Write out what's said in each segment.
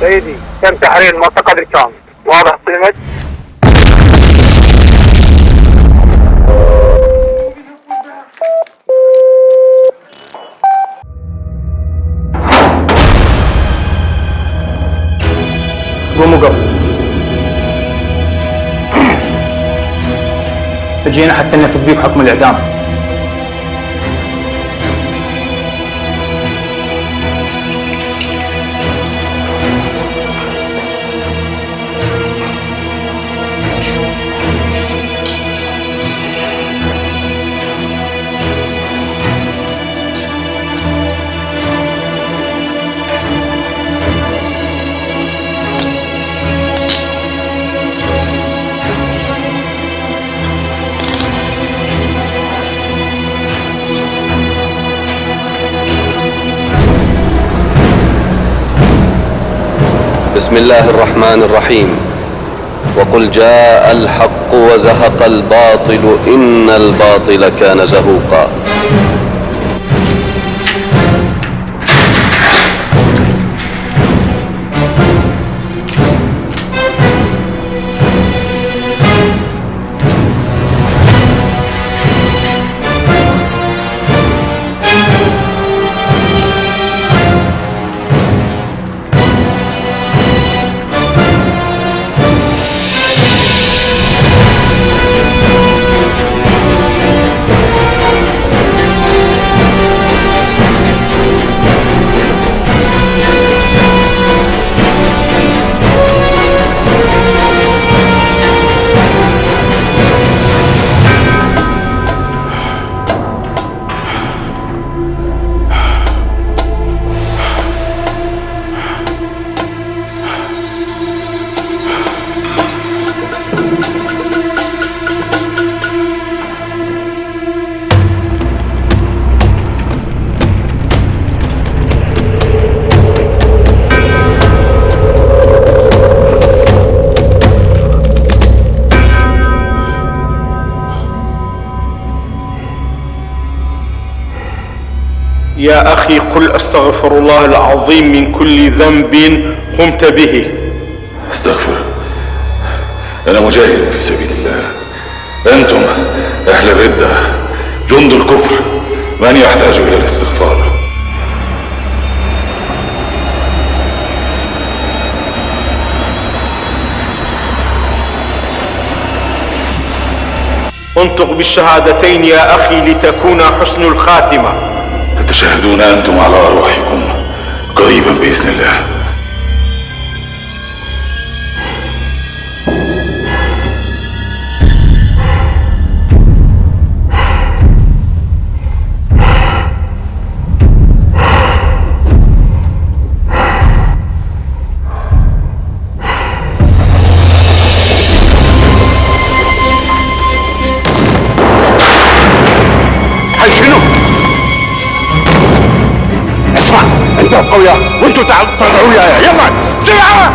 سيدي تم تحرير المنطقة بالكامل. واضح سمعت؟ قوموا قبل. جينا حتى ننفذ بيك حكم الإعدام. بسم الله الرحمن الرحيم. وقل جاء الحق وزهق الباطل إن الباطل كان زهوقا. يا أخي قل أستغفر الله العظيم من كل ذنب قمت به. استغفر، أنا مجاهد في سبيل الله. أنتم أهل الردة جند الكفر، من يحتاج إلى الاستغفار؟ انطق بالشهادتين يا أخي لتكون حسن الخاتمة. تتشاهدون أنتم على أرواحكم قريبا بإذن الله. انتوا قوية وانتوا طلعوا يا يلا سرعة.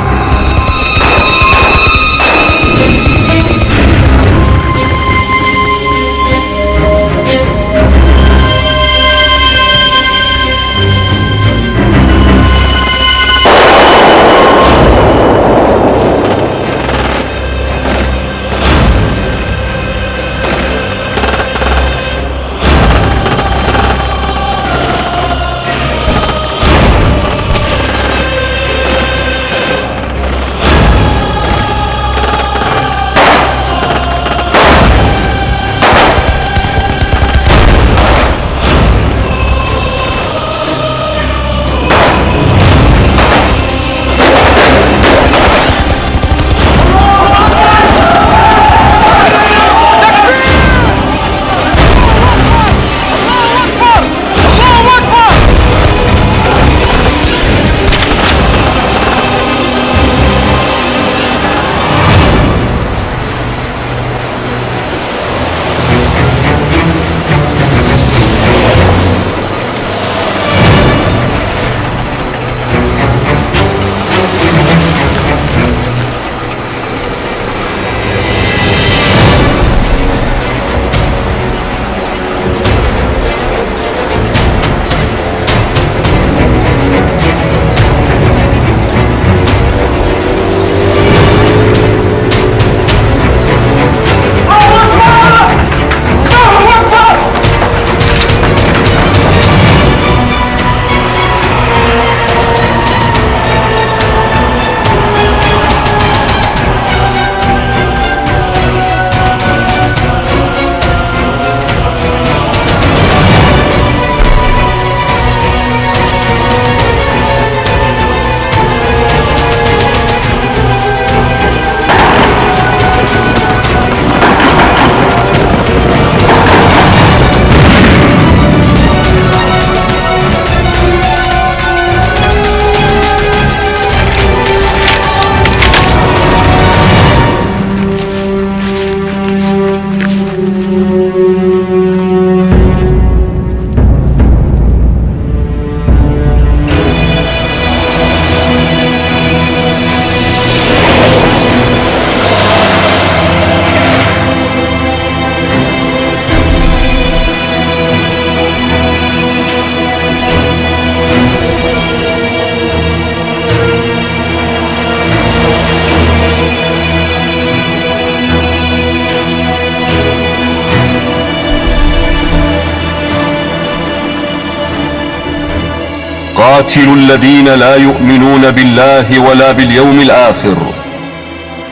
قاتلوا الذين لا يؤمنون بالله ولا باليوم الآخر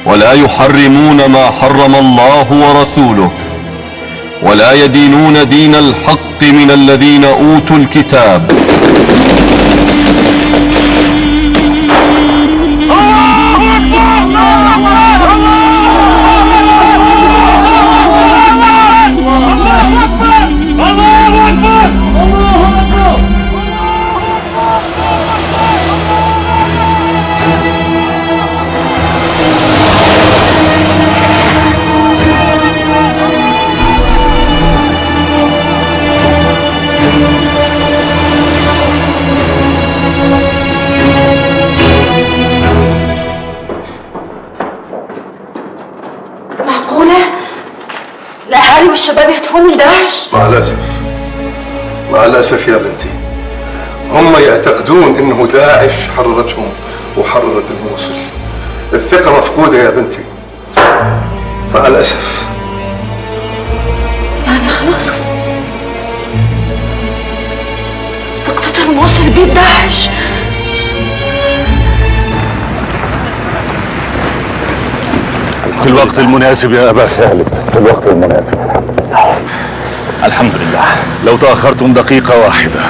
ولا يحرمون ما حرم الله ورسوله ولا يدينون دين الحق من الذين أوتوا الكتاب. الأهالي والشباب يهتفون من داعش؟ مع الأسف يا بنتي، هم يعتقدون إنه داعش حررتهم وحررت الموصل. الثقة مفقودة يا بنتي مع الأسف. يعني خلاص سقطت الموصل بيد داعش. في الوقت المناسب يا أبا خالد، في الوقت المناسب. الحمد لله. لو تأخرتم دقيقة واحدة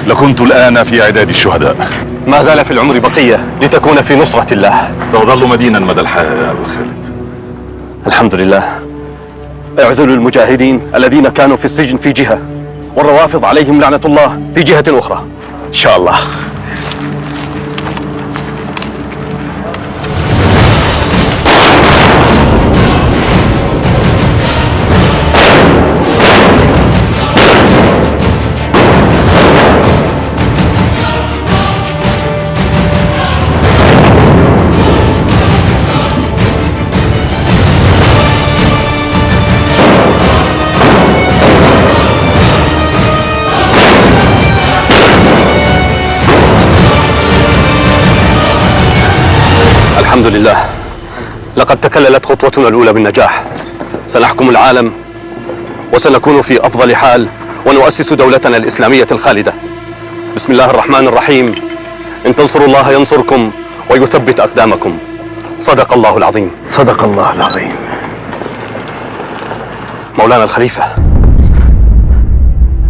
لكنت الآن في إعداد الشهداء. ما زال في العمر بقية لتكون في نصرة الله. سأظل مدينا مدى الحياة يا أبا خالد. الحمد لله. اعزلوا المجاهدين الذين كانوا في السجن في جهة والروافض عليهم لعنة الله في جهة أخرى. إن شاء الله. الحمد لله، لقد تكللت خطوتنا الأولى بالنجاح. سنحكم العالم وسنكون في أفضل حال ونؤسس دولتنا الإسلامية الخالدة. بسم الله الرحمن الرحيم. إن تنصروا الله ينصركم ويثبت أقدامكم. صدق الله العظيم. صدق الله العظيم. مولانا الخليفة.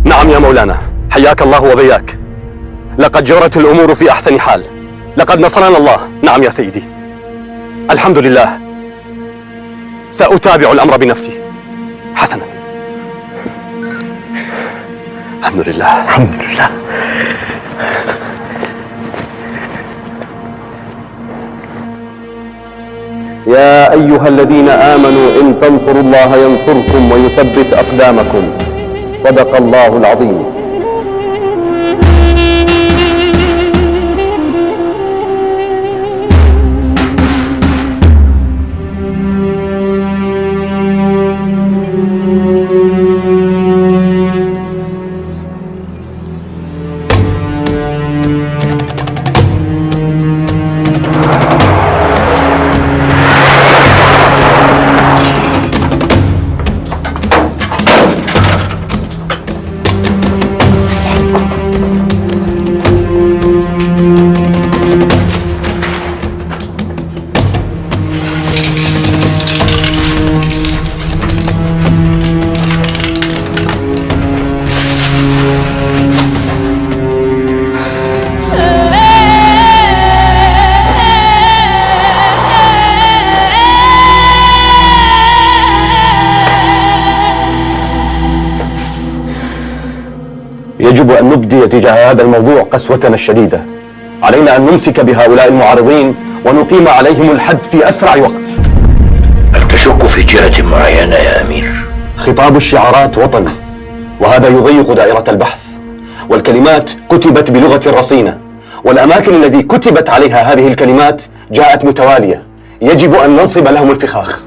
نعم يا مولانا، حياك الله وبياك. لقد جرت الأمور في أحسن حال. لقد نصرنا الله. نعم يا سيدي. الحمد لله. سأتابع الأمر بنفسي. حسنا. الحمد لله. الحمد لله. يا أيها الذين آمنوا إن تنصروا الله ينصركم ويثبت أقدامكم. صدق الله العظيم. يجب أن نبدي تجاه هذا الموضوع قسوتنا الشديدة. علينا أن نمسك بهؤلاء المعارضين ونقيم عليهم الحد في أسرع وقت. هل تشك في جهة معينة يا أمير؟ خطاب الشعارات وطني، وهذا يضيق دائرة البحث، والكلمات كتبت بلغة رصينة، والأماكن التي كتبت عليها هذه الكلمات جاءت متوالية. يجب أن ننصب لهم الفخاخ.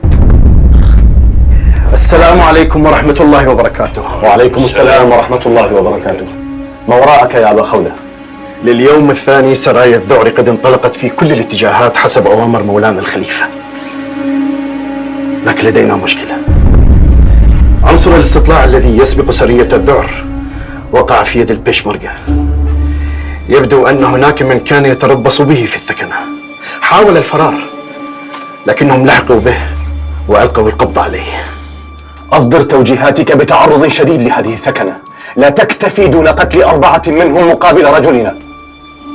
السلام عليكم ورحمة الله وبركاته. وعليكم السلام ورحمة الله وبركاته. ما وراءك يا أبا خولة؟ لليوم الثاني سرايا الذعر قد انطلقت في كل الاتجاهات حسب أوامر مولانا الخليفة، لكن لدينا مشكلة. عنصر الاستطلاع الذي يسبق سرية الذعر وقع في يد البيشمركة. يبدو أن هناك من كان يتربص به في الثكنة. حاول الفرار لكنهم لحقوا به وألقوا القبض عليه. أصدر توجيهاتك بتعرض شديد لهذه الثكنة، لا تكتفي دون قتل 4 منهم مقابل رجلنا.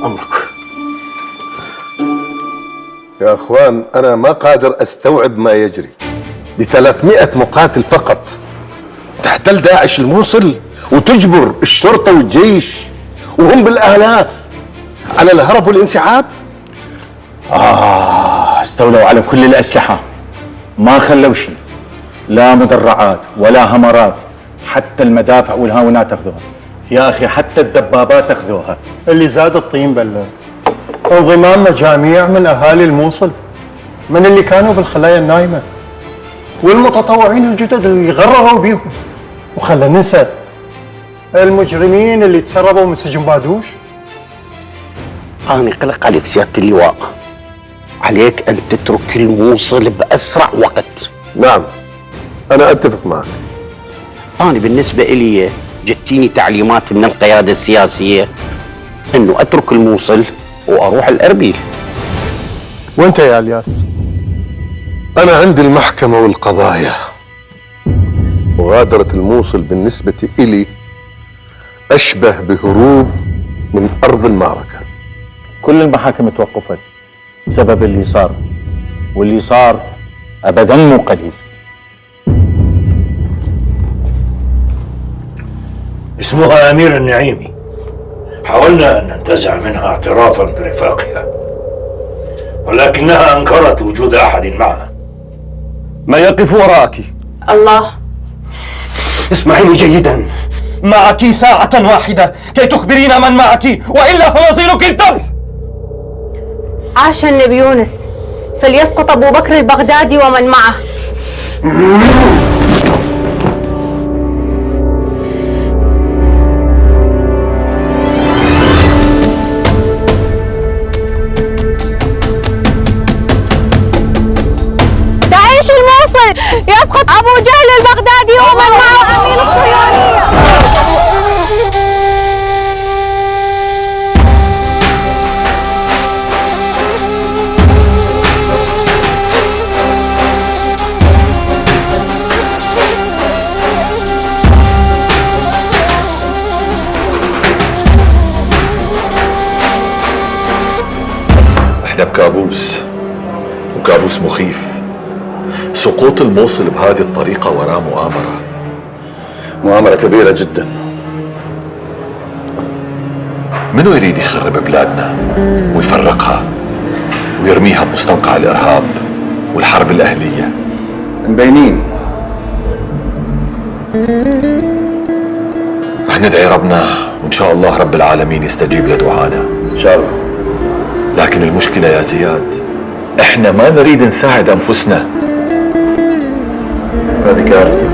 أمرك. يا أخوان، أنا ما قادر أستوعب ما يجري. ب300 مقاتل فقط تحتل داعش الموصل وتجبر الشرطة والجيش وهم بالآلاف على الهرب والانسحاب. استولوا على كل الأسلحة، ما خلوا شيء، لا مدرعات ولا همرات، حتى المدافع والهاونات أخذوها. يا أخي حتى الدبابات أخذوها. اللي زاد الطين بلة انضمام مجاميع من أهالي الموصل، من اللي كانوا بالخلايا النايمة والمتطوعين الجدد اللي غرروا بيهم. وخلنا ننسى المجرمين اللي تسربوا من سجن بادوش. أنا قلق عليك سيادة اللواء، عليك أن تترك الموصل بأسرع وقت. نعم، أنا أتفق معك. أنا بالنسبة إلي جتيني تعليمات من القيادة السياسية أنه أترك الموصل وأروح الأربيل. وأنت يا الياس؟ أنا عندي المحكمة والقضايا. مغادرة الموصل بالنسبة إلي أشبه بهروب من أرض المعركة. كل المحاكم توقفت بسبب اللي صار، واللي صار أبداً مو قليل. اسمها أمير النعيمي، حاولنا أن ننتزع منها اعترافا برفاقها، ولكنها أنكرت وجود أحد معها. ما يقف وراءك؟ الله. اسمعيني جيدا، معك ساعة واحدة كي تخبرين من معك، وإلا فمصيرك الذبح. عاش النبي يونس، فليسقط أبو بكر البغدادي ومن معه. تعيش الموصل، يسقط أبو جهل البغدادي ومن معه أمين الصهيونية. احنا بكابوس، وكابوس مخيف. سقوط الموصل بهذه الطريقة وراه مؤامرة كبيرة جدا. منو يريد يخرب بلادنا ويفرقها ويرميها بمستنقع الإرهاب والحرب الأهلية؟ مبينين. رح ندعي ربنا وإن شاء الله رب العالمين يستجيب لدعانا إن شاء الله. لكن المشكلة يا زياد، احنا ما نريد نساعد أنفسنا. هذه كارثة.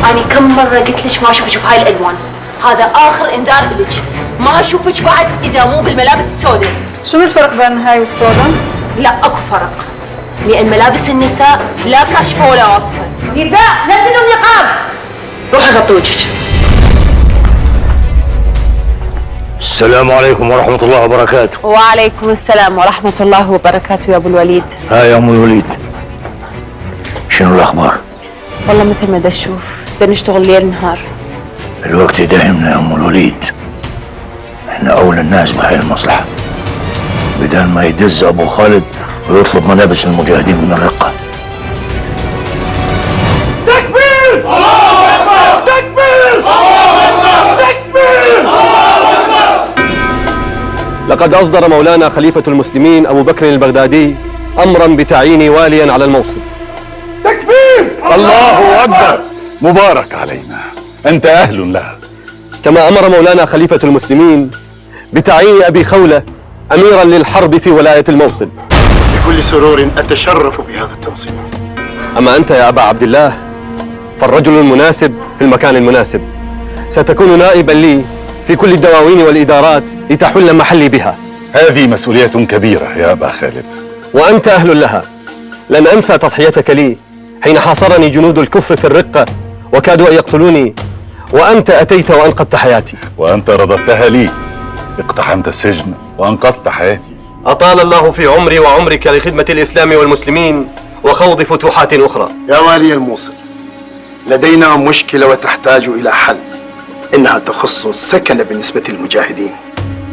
أنا كم مرة قلت لك ما أشوفك بهاي الألوان، هذا آخر إنذار إلك، ما أشوفك بعد إذا مو بالملابس السوداء. شنو الفرق بين هاي والسوداء؟ لا أكو فرق، لأن ملابس النساء لا كاشفة ولا واصفة. نساء نزلوا النقاب، روحي غطي وجهك. السلام عليكم ورحمة الله وبركاته. وعليكم السلام ورحمة الله وبركاته يا أبو الوليد. هاي يا أم الوليد، شنو الأخبار؟ والله مثل ما دا تشوف بنشتغل ليل نهار. الوقت يداهمنا يا أم الوليد، احنا أولى الناس بهاي المصلحة، بدل ما يدز أبو خالد ويطلب ملابس المجاهدين من الرقة. تكبير! الله أكبر! تكبير! الله أكبر! تكبير! الله أكبر! لقد أصدر مولانا خليفة المسلمين أبو بكر البغدادي أمرا بتعييني واليا على الموصل. تكبير! الله أكبر! مبارك علينا، أنت أهل لها. كما أمر مولانا خليفة المسلمين بتعيين أبي خولة أميرا للحرب في ولاية الموصل. بكل سرور أتشرف بهذا التنصيب. أما أنت يا أبا عبد الله فالرجل المناسب في المكان المناسب، ستكون نائبا لي في كل الدواوين والإدارات لتحل محلي بها. هذه مسؤولية كبيرة يا أبا خالد، وأنت أهل لها. لن أنسى تضحيتك لي حين حاصرني جنود الكفر في الرقة وكادوا أن يقتلوني، وأنت أتيت وأنقذت حياتي. وأنت رددتها لي، اقتحمت السجن وأنقذت حياتي. أطال الله في عمري وعمرك لخدمة الإسلام والمسلمين وخوض فتوحات أخرى. يا والي الموصل، لدينا مشكلة وتحتاج إلى حل، إنها تخص السكن بالنسبة للمجاهدين.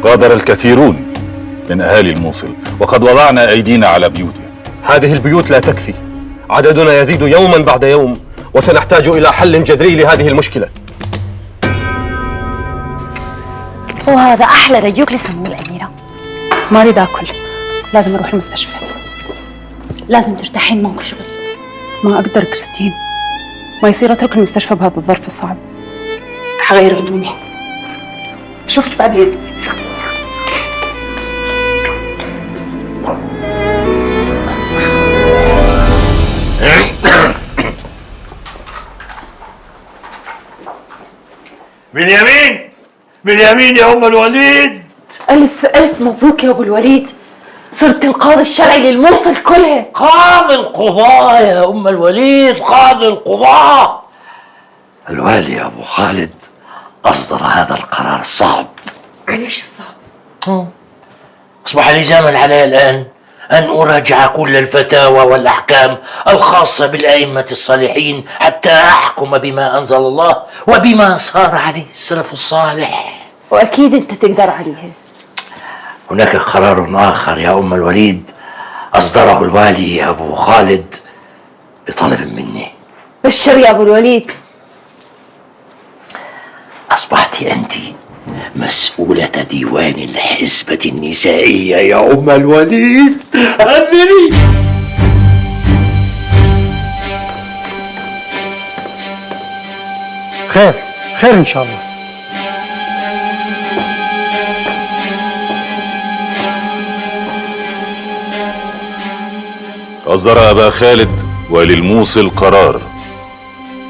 قادر الكثيرون من أهالي الموصل وقد وضعنا أيدينا على بيوتهم. هذه البيوت لا تكفي، عددنا يزيد يوما بعد يوم، وسنحتاج إلى حل جذري لهذه المشكلة. وهذا أحلى رجوك لسم الأميرة. ما أريد آكل، لازم أروح المستشفى. لازم ترتاحين، ماكو شغل. ما أقدر كريستين، ما يصير أترك المستشفى بهذا الظرف الصعب. حغير هدومي، أشوفك بعدين. باليمين باليمين يا أم الوليد. ألف ألف مبروك يا أبو الوليد، صرت القاضي الشرعي للموصل كلها. قاضي القضاء يا أم الوليد، قاضي القضاء. الوالي يا أبو خالد أصدر هذا القرار الصعب. معلش الصعب؟ أصبح لزاما علي الآن أن أراجع كل الفتاوى والأحكام الخاصة بالأئمة الصالحين حتى أحكم بما أنزل الله وبما صار عليه السلف الصالح. وأكيد أنت تقدر عليها. هناك قرار آخر يا أم الوليد أصدره الوالي يا أبو خالد بطلب مني. بشر يا أبو الوليد. أصبحت أنت مسؤولة ديوان الحزبة النسائية يا أم الوليد. هللي. خير خير إن شاء الله. أصدر أبا خالد وللموصل قرار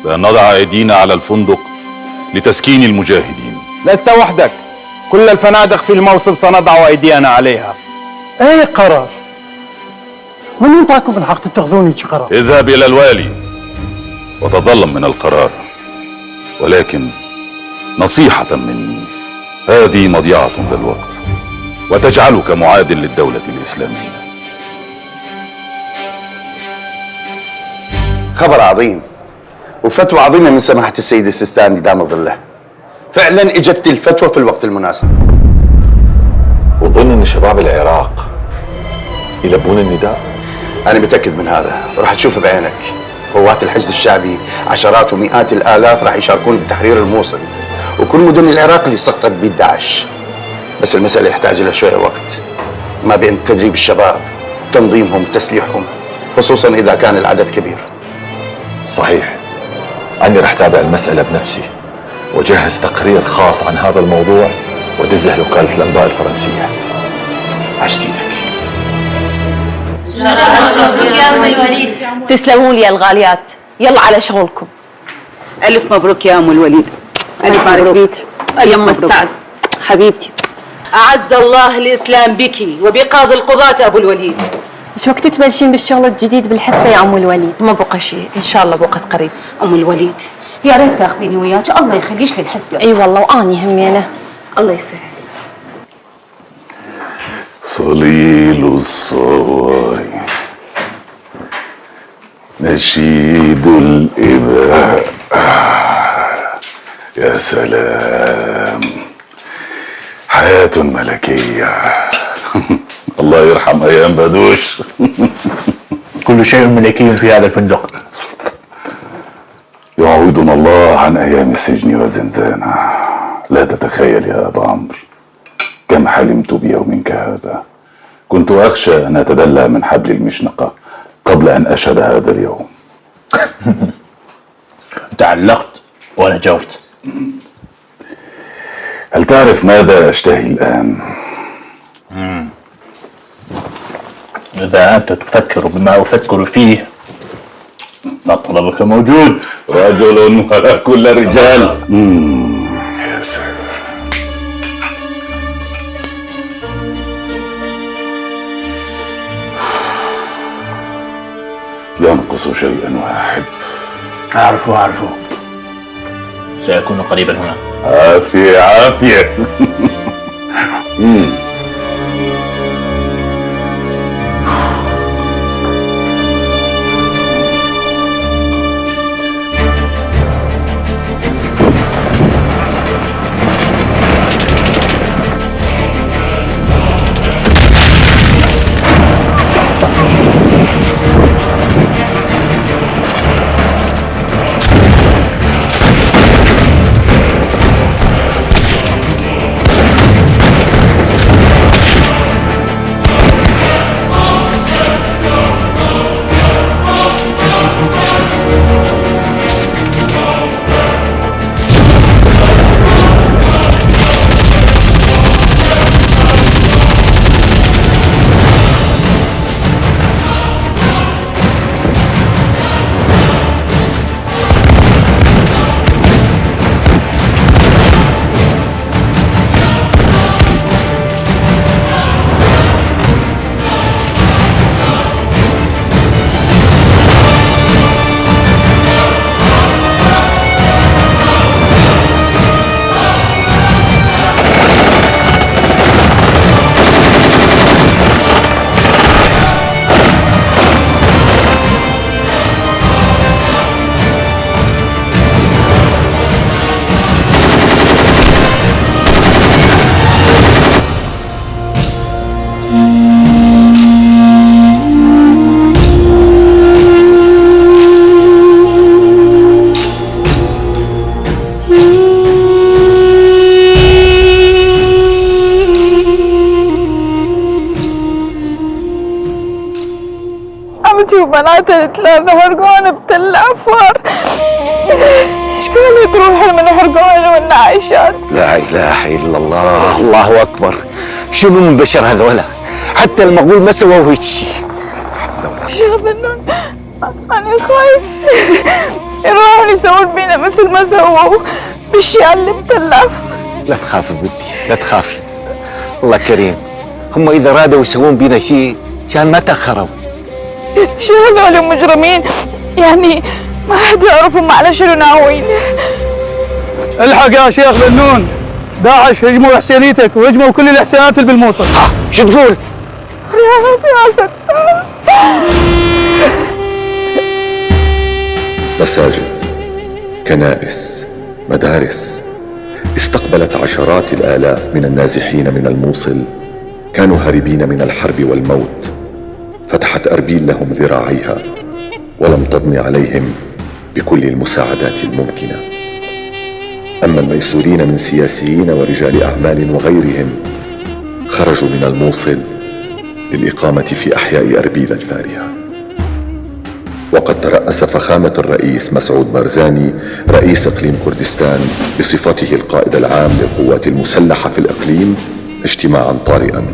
بأن نضع أيدينا على الفندق لتسكين المجاهدين. لست وحدك، كل الفنادق في الموصل سنضع أيدينا عليها. أي قرار؟ من ينطاكم الحق تتخذون قرار؟ اذهب إلى الوالي وتظلم من القرار، ولكن نصيحة مني، هذه مضيعة للوقت وتجعلك معاد للدولة الإسلامية. خبر عظيم وفتوى عظيمة من سماحة السيد السيستاني دام ظله. فعلا اجت الفتوى في الوقت المناسب. وظن ان شباب العراق يلبون النداء. انا متأكد من هذا، وراح تشوفه بعينك. قوات الحشد الشعبي عشرات ومئات الالاف راح يشاركون بتحرير الموصل وكل مدن العراق اللي سقطت بيد داعش. بس المسألة يحتاج لها شوية وقت، ما بين تدريب الشباب، تنظيمهم، تسليحهم، خصوصا اذا كان العدد كبير. صحيح، أنا رح تابع المسألة بنفسي وجهز تقرير خاص عن هذا الموضوع ودزه لوكالة الأنباء الفرنسية. عشتينك. مبروك يا أم الوليد. تسلمون لي يا الغاليات، يلا على شغلكم. ألف مبروك يا أم الوليد. ألف مبروك يما السعد حبيبتي. أعز الله الإسلام بك وبقاضي القضاة أبو الوليد. ايش وقت تبلشين بالشغل الجديد بالحسبة يا أم الوليد؟ ما بقى شيء، إن شاء الله بوقت قريب. أم الوليد يا ريت تاخذيني وياك، الله يخليش للحسبة. اي والله، واني همينه. الله يسهل. صليل الصواي نشيد الإباء. يا سلام، حياة ملكية. الله يرحم أيام بدوش. كل شيء ملكي في هذا الفندق. يعوضنا الله عن أيام السجن والزنزانة. لا تتخيل يا أبا عمرو كم حلمت بيوم كهذا. كنت أخشى أن أتدلى من حبل المشنقة قبل أن أشهد هذا اليوم. تعلقت ونجوت. هل تعرف ماذا أشتهي الآن؟ إذا أنت تفكر بما أفكر فيه مطلبك موجود. رجل ولا كل الرجال. يا سلام. ينقص شيئا واحد. أعرفه سيكون قريبا هنا. عافية عافية. بناتها الثلاثة حرقونا بتل عفار. ايش كانوا تروحوا من حرقونا والنعيشات؟ لا اله الا الله، الله اكبر. شنو من بشر هذولا؟ حتى المقبول ما سووا هيك شيء. شيخ ذنون انا خايف يروحون يسوون بينا مثل ما سووا بالشيء اللي بتلعب. لا تخافي بنتي، لا تخافي، الله كريم. هم اذا رادوا يسوون بينا شيء كان ما تاخروا. شو هذول مجرمين؟ يعني ما حد يعرف هم على شنو ناويين. الحق يا شيخ ذنون، داعش هجموا حسينيتك وهجموا كل الحسينات اللي بالموصل. شو تقول؟ يا مساجد، كنائس، مدارس استقبلت عشرات الآلاف من النازحين من الموصل، كانوا هاربين من الحرب والموت. فتحت أربيل لهم ذراعيها ولم تضن عليهم بكل المساعدات الممكنة. أما الميسورين من سياسيين ورجال أعمال وغيرهم خرجوا من الموصل للإقامة في أحياء أربيل الفارهة. وقد ترأس فخامة الرئيس مسعود بارزاني رئيس إقليم كردستان بصفته القائد العام للقوات المسلحة في الإقليم اجتماعا طارئا.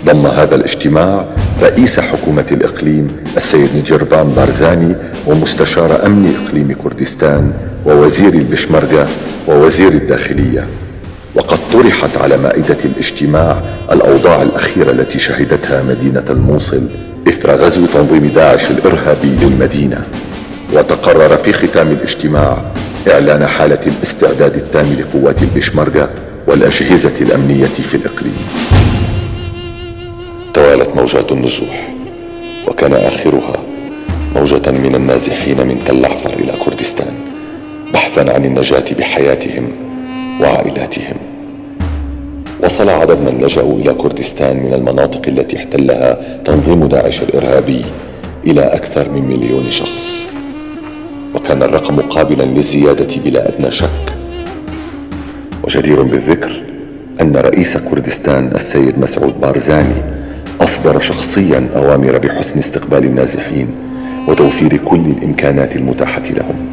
ضم هذا الاجتماع رئيس حكومة الإقليم السيد نجيرفان بارزاني ومستشار أمن إقليم كردستان ووزير البشمركة ووزير الداخلية. وقد طرحت على مائدة الاجتماع الأوضاع الأخيرة التي شهدتها مدينة الموصل إثر غزو تنظيم داعش الإرهابي للمدينة. وتقرر في ختام الاجتماع إعلان حالة الاستعداد التام لقوات البشمركة والأجهزة الأمنية في الإقليم. توالت موجات النزوح، وكان آخرها موجة من النازحين من تل عفر إلى كردستان بحثا عن النجاة بحياتهم وعائلاتهم. وصل عدد من لجأوا إلى كردستان من المناطق التي احتلها تنظيم داعش الإرهابي إلى أكثر من 1,000,000 شخص، وكان الرقم قابلا للزيادة بلا أدنى شك. وجدير بالذكر أن رئيس كردستان السيد مسعود بارزاني أصدر شخصيا أوامر بحسن استقبال النازحين وتوفير كل الإمكانات المتاحة لهم.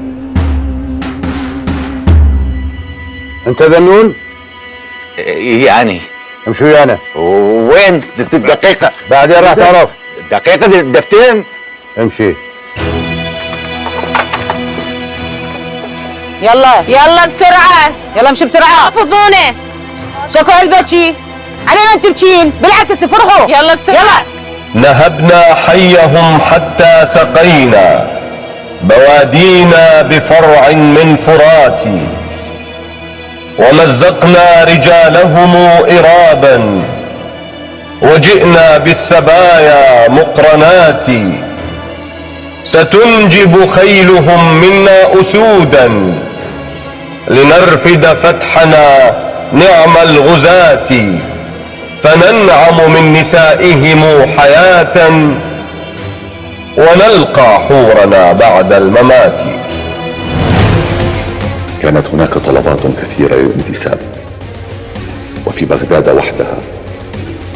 أنت ذنون؟ يعني امشي ويانا. وين؟ دقيقة بعدين راح تعرف. دقيقة دفتين. امشي. يلا بسرعة، يلا امشي بسرعة. حفظوني. شكو هالبكي؟ علي ما تبكين؟ بالعكس افرحوا. يلا بسرعة. يلا. نهبنا حيهم حتى سقينا بوادينا بفرع من فرات ومزقنا رجالهم إرابا وجئنا بالسبايا مقرنات ستنجب خيلهم منا أسودا لنرفد فتحنا نعم الغزاة فننعم من نسائهم حياة ونلقى حورنا بعد الممات. كانت هناك طلبات كثيرة للانتساب، وفي بغداد وحدها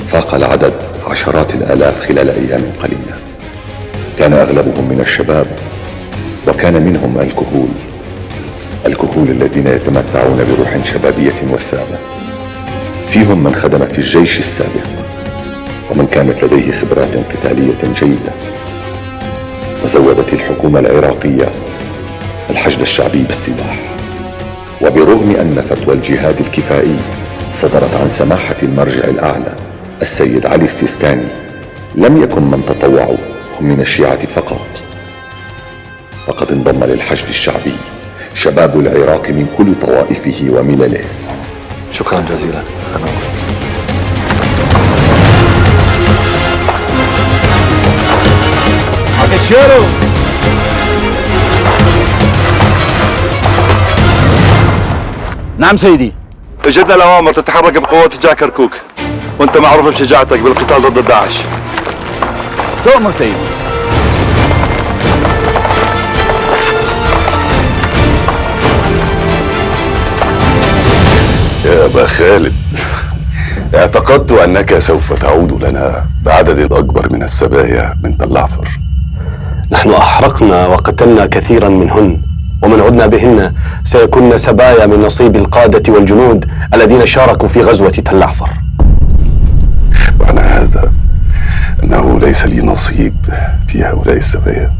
فاق العدد عشرات الآلاف خلال أيام قليلة. كان أغلبهم من الشباب، وكان منهم الكهول الذين يتمتعون بروح شبابية وثابة. فيهم من خدم في الجيش السابق، ومن كانت لديه خبرات قتالية جيدة. وزودت الحكومة العراقية الحشد الشعبي بالسلاح، وبرغم أن فتوى الجهاد الكفائي صدرت عن سماحة المرجع الأعلى السيد علي السيستاني، لم يكن من تطوعوا هم من الشيعة فقط، فقد انضم للحشد الشعبي شباب العراق من كل طوائفه وملله. شكرا جزيلا. الشيرو نعم سيدي. اجتنا الأوامر تتحرك بقوة تجاه كركوك، وانت معروف بشجاعتك بالقتال ضد داعش. تؤمر سيدي. يا أبا خالد، اعتقدت أنك سوف تعود لنا بعدد أكبر من السبايا من تلعفر. نحن أحرقنا وقتلنا كثيرا منهن، ومن عدنا بهن سيكون سبايا من نصيب القادة والجنود الذين شاركوا في غزوة تلعفر. معنى هذا أنه ليس لي نصيب في هؤلاء السبايا.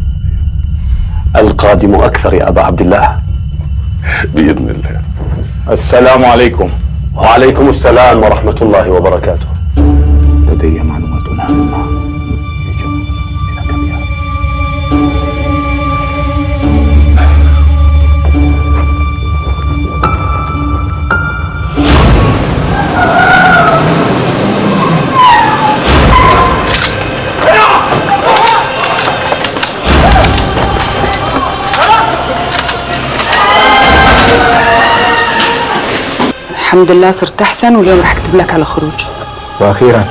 القادم أكثر يا أبا عبد الله. بإذن الله. السلام عليكم. وعليكم السلام ورحمة الله وبركاته. لدي معلومات هامة يجب لك بها. الحمد لله صرت أحسن، واليوم رح أكتب لك على خروج. وأخيرا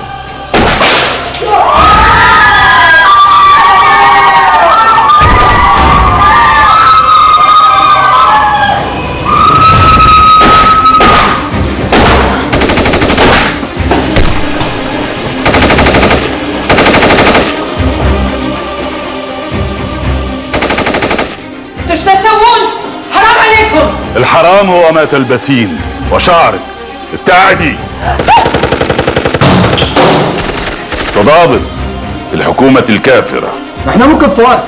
انتوا ايش تسوون؟ حرام عليكم. الحرام هو ما تلبسين وشعرك. ابتعدي. تضابط الحكومة الكافرة. نحن مو كفار،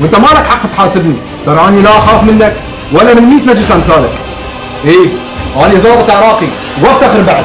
وانت ما لك حق تحاسبني. تراني لا اخاف منك ولا من 100 نجس امثالك. ايه، انا ضابط عراقي وافتخر بعد.